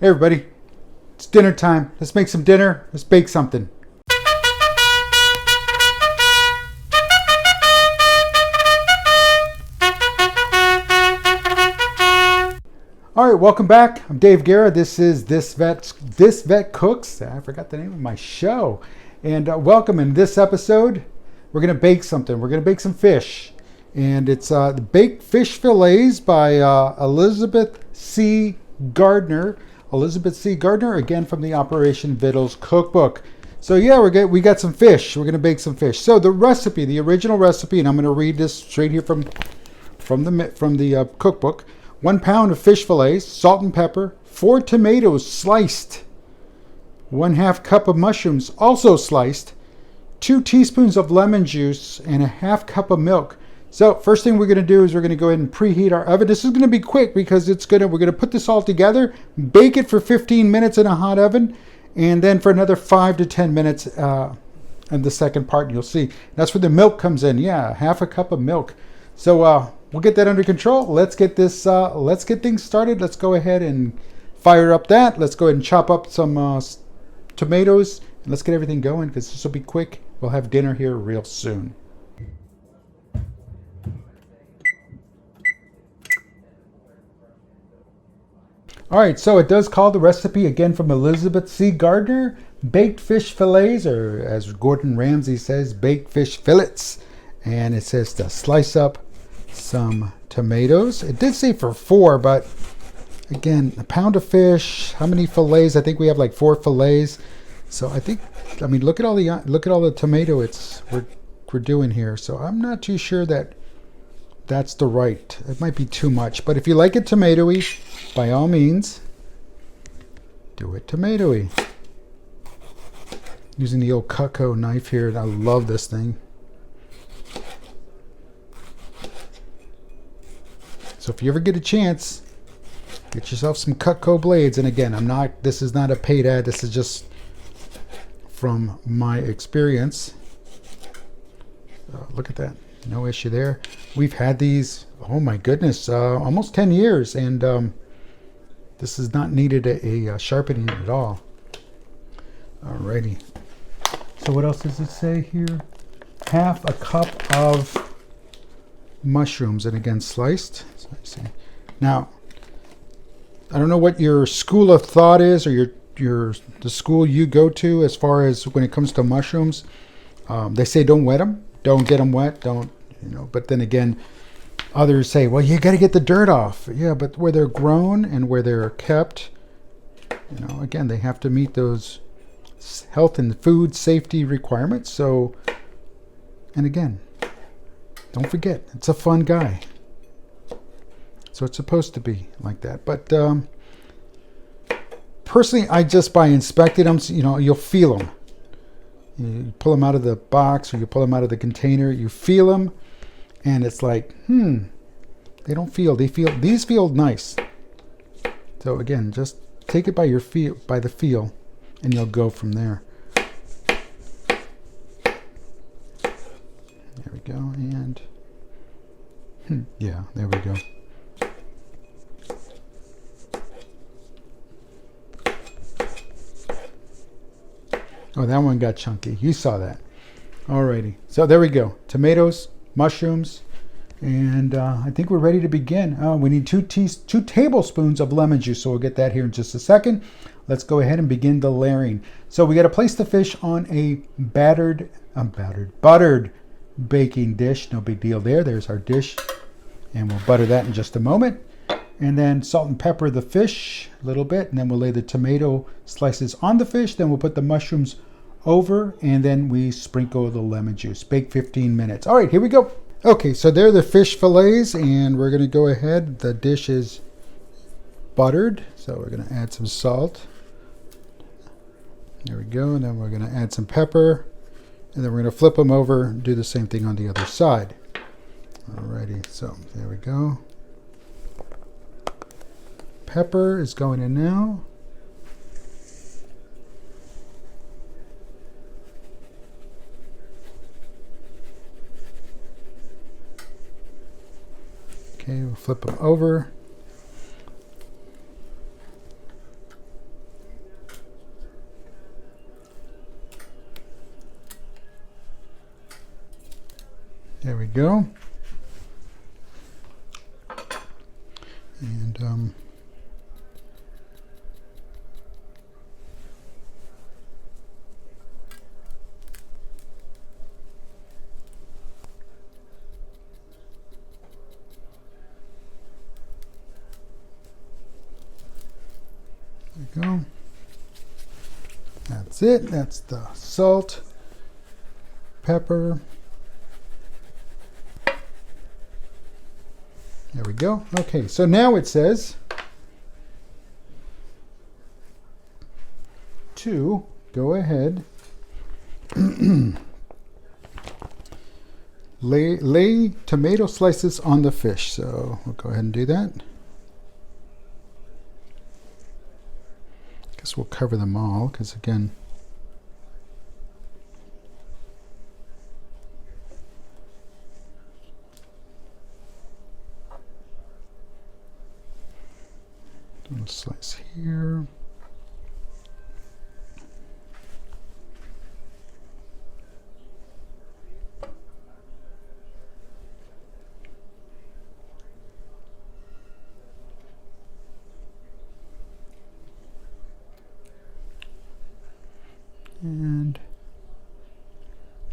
Hey everybody, it's dinner time. Let's make some dinner. Let's bake something. All right, welcome back. I'm Dave Guerra. This is This Vet Cooks. I forgot the name of my show. And welcome. In this episode, we're going to bake something. We're going to bake some fish. And it's the Baked Fish Filets by Elizabeth C. Gardner. Elizabeth C. Gardner, again from the Operation Vittles Cookbook. So yeah, we got some fish. We're going to bake some fish. So the recipe, the original recipe, and I'm going to read this straight here from the cookbook. 1 pound of fish fillets, salt and pepper, 4 tomatoes sliced, 1/2 cup of mushrooms also sliced, 2 teaspoons of lemon juice, and a 1/2 cup of milk. So first thing we're going to do is we're going to go ahead and preheat our oven. This is going to be quick because we're going to put this all together, bake it for 15 minutes in a hot oven, and then for another 5 to 10 minutes in the second part, you'll see. That's where the milk comes in. Yeah, 1/2 cup of milk. So we'll get that under control. Let's get things started. Let's go ahead and fire up that. Let's go ahead and chop up some tomatoes. And let's get everything going because this will be quick. We'll have dinner here real soon. All right, so it does call the recipe again from Elizabeth C. Gardner, baked fish fillets, or as Gordon Ramsay says, baked fish fillets. And it says to slice up some tomatoes. It did say for 4, but again, a pound of fish. How many fillets? I think we have like 4 fillets. So I mean, look at all the tomato we're doing here. So I'm not too sure that's the right. It might be too much, but if you like it tomatoey, by all means, do it tomatoey. Using the old Cutco knife here. I love this thing. So if you ever get a chance, get yourself some Cutco blades. And again, this is not a paid ad. This is just from my experience. Look at that. No issue there. We've had these, oh my goodness, almost 10 years. And this has not needed a sharpening at all. Alrighty. So what else does it say here? 1/2 cup of mushrooms, and again sliced. So I see. Now, I don't know what your school of thought is, or the school you go to as far as when it comes to mushrooms. They say don't wet them, don't get them wet, don't, But then again, others say, well, you got to get the dirt off. Yeah, but where they're grown and where they're kept, again, they have to meet those health and food safety requirements. So, and again, don't forget, it's a fun guy. So it's supposed to be like that. But personally, I just by inspecting them, you'll feel them. You pull them out of the box or you pull them out of the container, you feel them, and it's like, they don't feel. These feel nice. So again, just take it by the feel, and you'll go from there. There we go, and yeah, there we go. Oh, that one got chunky. You saw that. Alrighty. So there we go. Tomatoes, mushrooms, and I think we're ready to begin. We need 2 tablespoons of lemon juice, so we'll get that here in just a second. Let's go ahead and begin the layering. So we got to place the fish on a buttered baking dish. No big deal there. There's our dish, and we'll butter that in just a moment. And then salt and pepper the fish a little bit, and then we'll lay the tomato slices on the fish. Then we'll put the mushrooms over, and then we sprinkle the lemon juice. Bake 15 minutes. All right, here we go. Okay, so there are the fish fillets, and we're going to go ahead. The dish is buttered, so we're going to add some salt. There we go, and then we're going to add some pepper, and then we're going to flip them over and do the same thing on the other side. Alrighty, so there we go. Pepper is going in now. Okay, we'll flip them over. There we go. And there we go. That's it. That's the salt, pepper. There we go. Okay, so now it says to go ahead, lay tomato slices on the fish. So we'll go ahead and do that. Guess we'll cover them all because again, little slice here. And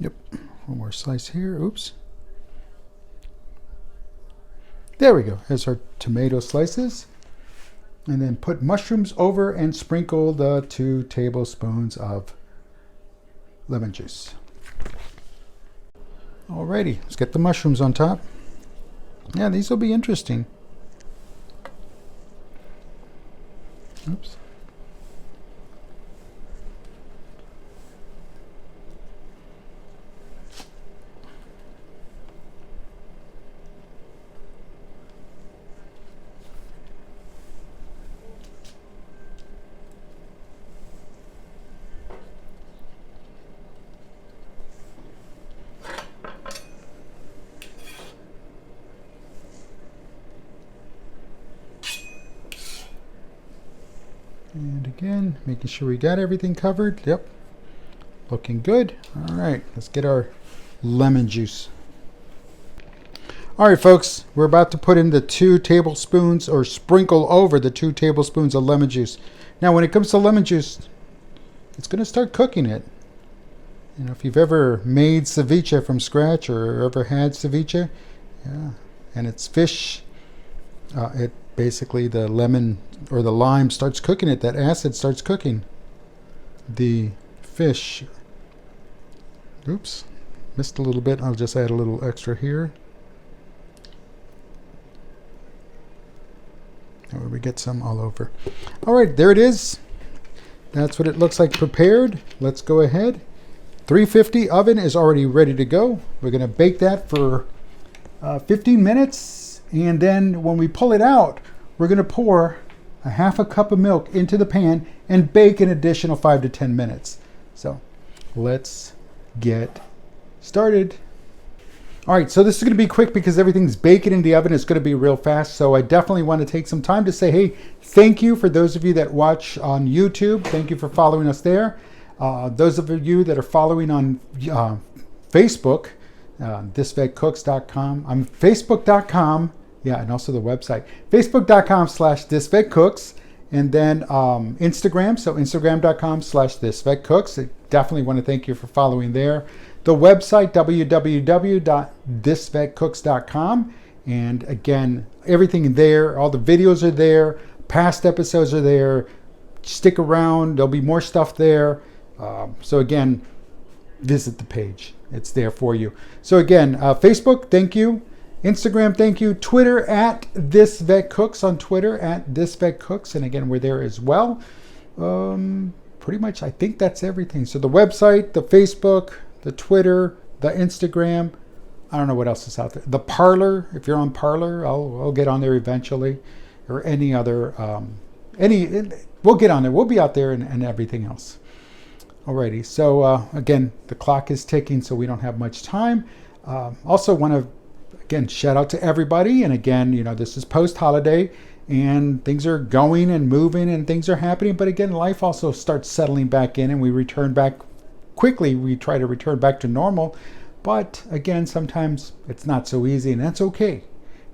yep, one more slice here. Oops. There we go. There's our tomato slices. And then put mushrooms over and sprinkle the 2 tablespoons of lemon juice. Alrighty, let's get the mushrooms on top. Yeah, these will be interesting. Oops. And again, making sure we got everything covered. Yep, looking good. All right, let's get our lemon juice. All right, folks, we're about to put in the 2 tablespoons or sprinkle over the 2 tablespoons of lemon juice. Now, when it comes to lemon juice, it's going to start cooking it. You know, if you've ever made ceviche from scratch or ever had ceviche, yeah, and it's fish, it basically the lemon or the lime starts cooking it. That acid starts cooking the fish. Oops, missed a little bit. I'll just add a little extra here. That way we get some all over. All right, there it is. That's what it looks like prepared. Let's go ahead. 350 oven is already ready to go. We're going to bake that for 15 minutes. And then when we pull it out, we're going to pour a 1/2 cup of milk into the pan and bake an additional 5 to 10 minutes. So let's get started. All right, so this is going to be quick because everything's baking in the oven. It's going to be real fast. So I definitely want to take some time to say, hey, thank you for those of you that watch on YouTube. Thank you for following us there. Those of you that are following on Facebook, thisvetcooks.com. I'm facebook.com. Yeah, and also the website, facebook.com/thisvetcooks, and then Instagram, so instagram.com/thisvetcooks. I definitely want to thank you for following there. The website, www.thisvetcooks.com, and again, everything there, all the videos are there, past episodes are there. Stick around, there'll be more stuff there. So again, visit the page. It's there for you. So again, Facebook, thank you. Instagram, thank you. Twitter, @thisvetcooks on Twitter, @thisvetcooks. And again, we're there as well. Pretty much, I think that's everything. So the website, the Facebook, the Twitter, the Instagram. I don't know what else is out there. The Parlor, if you're on Parlor, I'll get on there eventually. Or any other, we'll get on there. We'll be out there and everything else. Alrighty, so again, the clock is ticking, so we don't have much time. Also want to, again, shout out to everybody. And again, you know, this is post-holiday and things are going and moving and things are happening. But again, life also starts settling back in and we return back quickly. We try to return back to normal. But again, sometimes it's not so easy, and that's okay.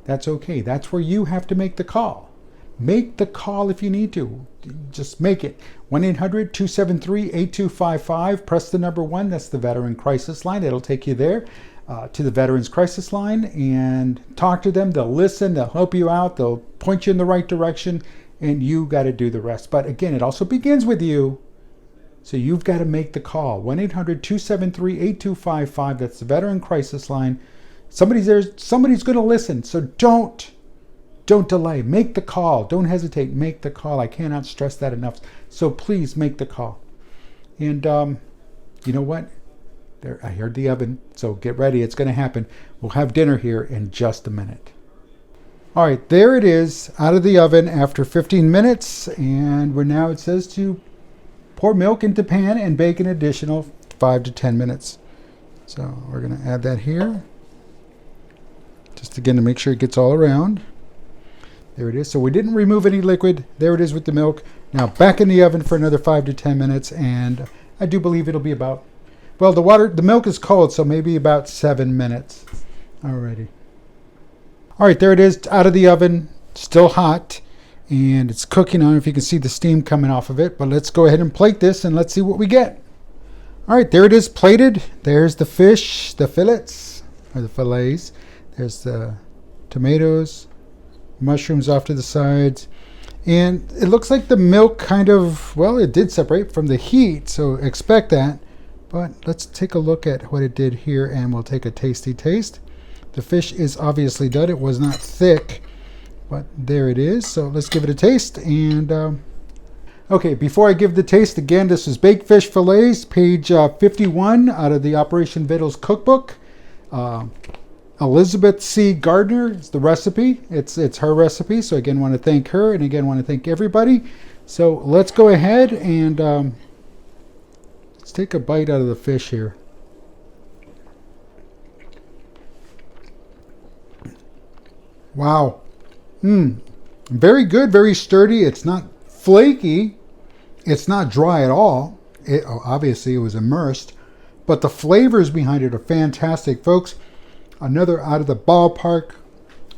That's okay. That's where you have to make the call. Make the call if you need to. Just make it. 1-800-273-8255. Press the number 1. That's the Veteran Crisis Line. It'll take you there to the Veterans Crisis Line and talk to them. They'll listen. They'll help you out. They'll point you in the right direction, and you got to do the rest. But again, it also begins with you. So you've got to make the call. 1-800-273-8255. That's the Veteran Crisis Line. Somebody's there. Somebody's going to listen. So don't delay. Make the call. Don't hesitate. Make the call. I cannot stress that enough. So please make the call. And you know what? There, I heard the oven. So get ready. It's going to happen. We'll have dinner here in just a minute. All right, there it is, out of the oven after 15 minutes. And now it says to pour milk into pan and bake an additional 5 to 10 minutes. So we're going to add that here. Just again to make sure it gets all around. There it is. So we didn't remove any liquid. There it is with the milk. Now back in the oven for another 5 to 10 minutes. And I do believe it'll be about, well, the milk is cold, so maybe about 7 minutes. Alrighty. All right, there it is, out of the oven, still hot. And it's cooking. I don't know if you can see the steam coming off of it, but let's go ahead and plate this and let's see what we get. All right, there it is plated. There's the fish, the fillets, or the fillets. There's the tomatoes, mushrooms off to the sides. And it looks like the milk kind of, well, it did separate from the heat, so expect that. But let's take a look at what it did here, and we'll take a tasty taste. The fish is obviously done. It was not thick. But there it is. So let's give it a taste. And okay, before I give the taste, again, this is baked fish fillets, page 51 out of the Operation Vittles Cookbook. Elizabeth C. Gardner is the recipe. It's her recipe. So again, want to thank her, and again, want to thank everybody. So let's go ahead and let's take a bite out of the fish here. Wow. Very good, very sturdy. It's not flaky. It's not dry at all. Obviously, it was immersed. But the flavors behind it are fantastic, folks. Another out of the ballpark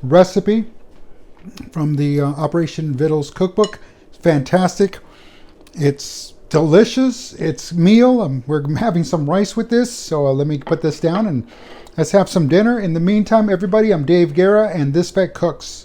recipe from the Operation Vittles Cookbook. Fantastic. It's delicious. It's meal. We're having some rice with this. So let me put this down and let's have some dinner. In the meantime, everybody, I'm Dave Guerra, and This Vet Cooks.